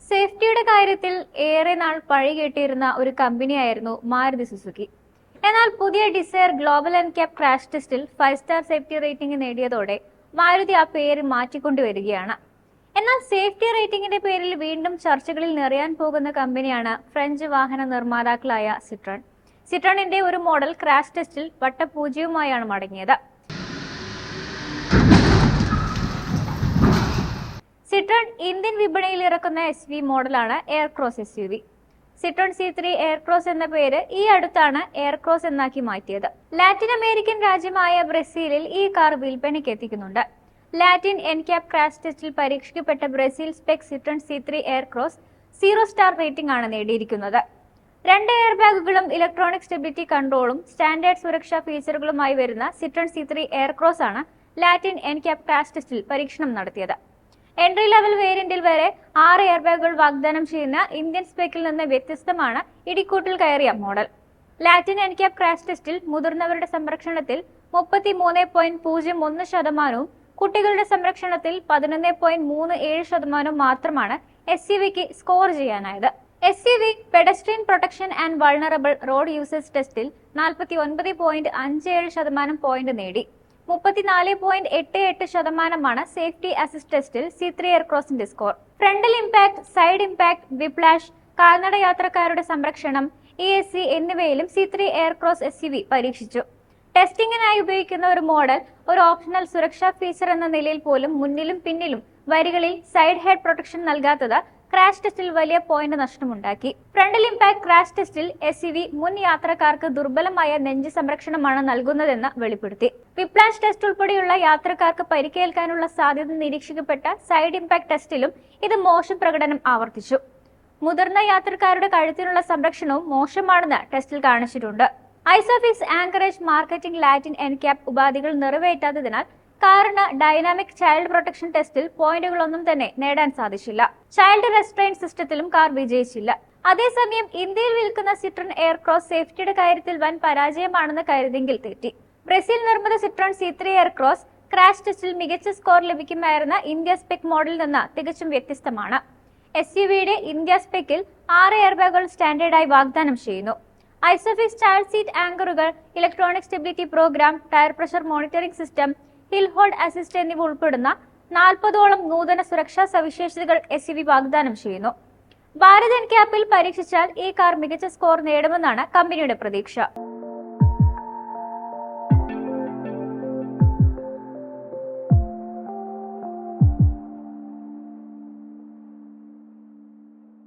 സേഫ്റ്റിയുടെ കാര്യത്തിൽ ഏറെ നാൾ പഴികേട്ടിരുന്ന ഒരു കമ്പനിയായിരുന്നു മാരുതി സുസുക്കി. എന്നാൽ പുതിയ ഡിസയർ ഗ്ലോബൽ എൻക്യാപ് ക്രാഷ് ടെസ്റ്റിൽ 5 സ്റ്റാർ സേഫ്റ്റി റേറ്റിംഗ് നേടിയതോടെ മാരുതി ആ പേര് മാറ്റിക്കൊണ്ടുവരികയാണ്. എന്നാൽ സേഫ്റ്റി റേറ്റിംഗിന്റെ പേരിൽ വീണ്ടും ചർച്ചകളിൽ നിറയാൻ പോകുന്ന കമ്പനിയാണ് ഫ്രഞ്ച് വാഹന നിർമ്മാതാക്കളായ സിട്രോൺ. സിട്രോണിന്റെ ഒരു മോഡൽ ക്രാഷ് ടെസ്റ്റിൽ വട്ടപൂജ്യവുമായാണ് മടങ്ങിയത്. സിട്രോൺ ഇന്ത്യൻ വിപണിയിൽ ഇറക്കുന്ന SUV മോഡലാണ് Aircross SUV. Citroen C3 Aircross എന്ന പേര് ഈ അടുത്താണ് എയർക്രോസ് എന്നാക്കി മാറ്റിയത്. ലാറ്റിൻ അമേരിക്കൻ രാജ്യമായ ബ്രസീലിൽ ഈ കാർ വിൽപ്പനയ്ക്ക് എത്തിക്കുന്നുണ്ട്. ലാറ്റിൻ എൻക്യാപ് ക്രാഷ് ടെസ്റ്റിൽ പരീക്ഷിക്കപ്പെട്ട Brazil spec Citroen C3 Aircross 0 star rating ആണ് നേടിയിരിക്കുന്നത്. 2 എയർ ബാഗുകളും ഇലക്ട്രോണിക് സ്റ്റെബിലിറ്റി കൺട്രോളും സ്റ്റാൻഡേർഡ് സുരക്ഷാ ഫീച്ചറുകളുമായി വരുന്ന സിട്രോൺ C3 എയർക്രോസ് ആണ് ലാറ്റിൻ എൻക്യാപ് ക്രാഷ് ടെസ്റ്റിൽ പരീക്ഷണം നടത്തിയത്. എൻട്രി ലെവൽ വേരിയന്റിൽ വരെ 6 എയർ ബാഗുകൾ വാഗ്ദാനം ചെയ്യുന്ന ഇന്ത്യൻ സ്പെക്കിൽ നിന്ന് വ്യത്യസ്തമാണ് ഇടിക്കൂട്ടിൽ കയറിയ മോഡൽ. ലാറ്റിൻ എൻക്യാപ് ക്രാഷ് ടെസ്റ്റിൽ മുതിർന്നവരുടെ സംരക്ഷണത്തിൽ 33.01%, കുട്ടികളുടെ സംരക്ഷണത്തിൽ 11.37% മാത്രമാണ് SUVക്ക് സ്കോർ ചെയ്യാനായത്. SUV pedestrian protection and vulnerable road users ടെസ്റ്റിൽ 49.57% പോയിന്റ് നേടി. 34.88% സേഫ്റ്റി അസിസ്റ്റ് ടെസ്റ്റിൽ C3 എയർക്രോസിന്റെ സ്കോർ. Frontal impact, side impact, whiplash, കാൽനട യാത്രക്കാരുടെ സംരക്ഷണം, ESC എന്നിവയിലും C3 എയർക്രോസ് SUV പരീക്ഷിച്ചു. ടെസ്റ്റിംഗിനായി ഉപയോഗിക്കുന്ന ഒരു മോഡൽ ഒരു ഓപ്ഷണൽ സുരക്ഷാ ഫീച്ചർ എന്ന നിലയിൽ പോലും മുന്നിലും പിന്നിലും വരികളിൽ സൈഡ് ഹെഡ് പ്രൊട്ടക്ഷൻ നൽകാത്തത് ക്രാഷ് ടെസ്റ്റിൽ വലിയ പോയിന്റ് നഷ്ടമുണ്ടാക്കി. ഫ്രണ്ടൽ ഇമ്പാക്ട് ക്രാഷ് ടെസ്റ്റിൽ SUV മുൻ യാത്രക്കാർക്ക് ദുർബലമായ നെഞ്ച് സംരക്ഷണമാണ് നൽകുന്നതെന്ന് വെളിപ്പെടുത്തി. വിപ്ലാഷ് ടെസ്റ്റ് ഉൾപ്പെടെയുള്ള യാത്രക്കാർക്ക് പരിക്കേൽക്കാനുള്ള സാധ്യത നിരീക്ഷിക്കപ്പെട്ട സൈഡ് ഇമ്പാക്ട് ടെസ്റ്റിലും ഇത് മോശം പ്രകടനം ആവർത്തിച്ചു. മുതിർന്ന യാത്രക്കാരുടെ കഴുത്തിനുള്ള സംരക്ഷണവും മോശമാണെന്ന് ടെസ്റ്റിൽ കാണിച്ചിട്ടുണ്ട്. Isofix anchorage marketing Latin NCAP ഉപാധികൾ നിറവേറ്റാത്തതിനാൽ കാറിന് ഡൈനാമിക് ചൈൽഡ് പ്രൊട്ടക്ഷൻ ടെസ്റ്റിൽ പോയിന്റുകളൊന്നും തന്നെ നേടാൻ സാധിച്ചില്ല. ചൈൽഡ് റെസ്ട്രെയിൻ സിസ്റ്റത്തിലും കാർ വിജയിച്ചില്ല. അതേസമയം ഇന്ത്യയിൽ വിൽക്കുന്ന സിട്രോൺ എയർക്രോസ് സേഫ്റ്റിയുടെ കാര്യത്തിൽ വൻ പരാജയമാണെന്ന് കരുതെങ്കിൽ തെറ്റി. ബ്രസീൽ നിർമ്മിത സിട്രോൺ C3 എയർക്രോസ് ക്രാഷ് ടെസ്റ്റിൽ മികച്ച സ്കോർ ലഭിക്കുമായിരുന്ന ഇന്ത്യ സ്പെക് മോഡലിൽ നിന്ന് തികച്ചും വ്യത്യസ്തമാണ്. SUVയുടെ ഇന്ത്യ സ്പെക്കിൽ 6 എയർബാഗുകൾ സ്റ്റാൻഡേർഡായി വാഗ്ദാനം ചെയ്യുന്നു. ഐസോഫിക്സ് ചൈൽഡ് സീറ്റ് ആങ്കറുകൾ, electronic stability programme, tyre pressure monitoring system, hill hold assist എന്നിവ ഉൾപ്പെടുന്ന 40ഓളം നൂതന സുരക്ഷാ സവിശേഷതകൾ SUV വാഗ്ദാനം ചെയ്യുന്നു. ഭാരത് എൻക്യാപിൽ പരീക്ഷിച്ചാൽ ഈ കാർ മികച്ച സ്കോർ നേടുമെന്നാണ് കമ്പനിയുടെ പ്രതീക്ഷ.